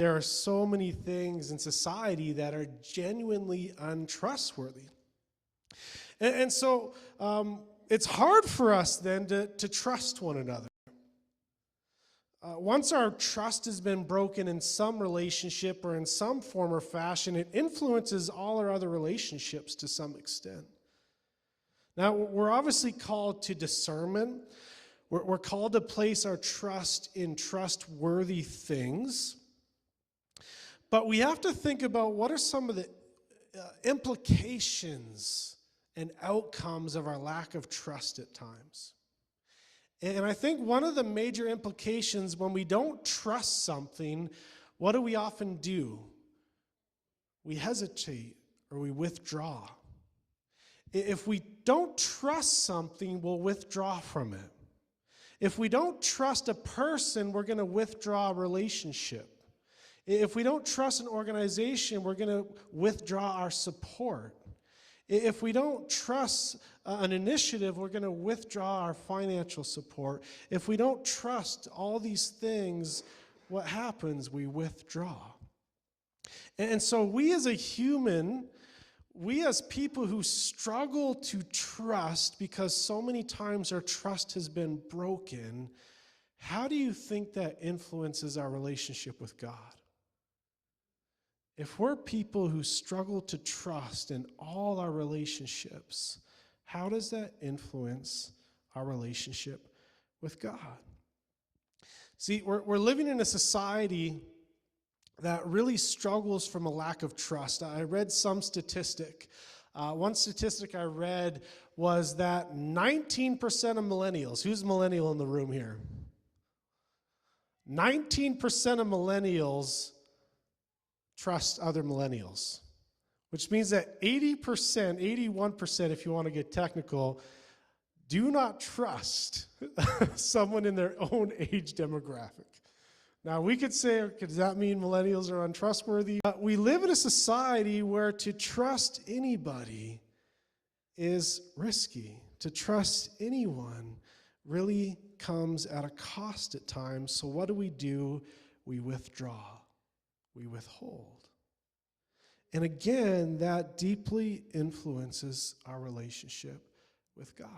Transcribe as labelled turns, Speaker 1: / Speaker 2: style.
Speaker 1: There are so many things in society that are genuinely untrustworthy. And so it's hard for us then to trust one another. Once our trust has been broken in some relationship or in some form or fashion, it influences all our other relationships to some extent. Now, we're obviously called to discernment. We're called to place our trust in trustworthy things. But we have to think about what are some of the implications and outcomes of our lack of trust at times. And I think one of the major implications when we don't trust something, what do we often do? We hesitate or we withdraw. If we don't trust something, we'll withdraw from it. If we don't trust a person, we're going to withdraw a relationship. If we don't trust an organization, we're going to withdraw our support. If we don't trust an initiative, we're going to withdraw our financial support. If we don't trust all these things, what happens? We withdraw. And so we as a human, we as people who struggle to trust because so many times our trust has been broken, how do you think that influences our relationship with God? If we're people who struggle to trust in all our relationships, how does that influence our relationship with God? See, we're living in a society that really struggles from a lack of trust. I read some statistic. One statistic I read was that 19% of millennials, who's millennial in the room here? 19% of millennials trust other millennials, which means that 80%, 81%, if you want to get technical, do not trust someone in their own age demographic. Now, we could say, does that mean millennials are untrustworthy? We live in a society where to trust anybody is risky. To trust anyone really comes at a cost at times. So what do? We withdraw. We withhold. And again, that deeply influences our relationship with God.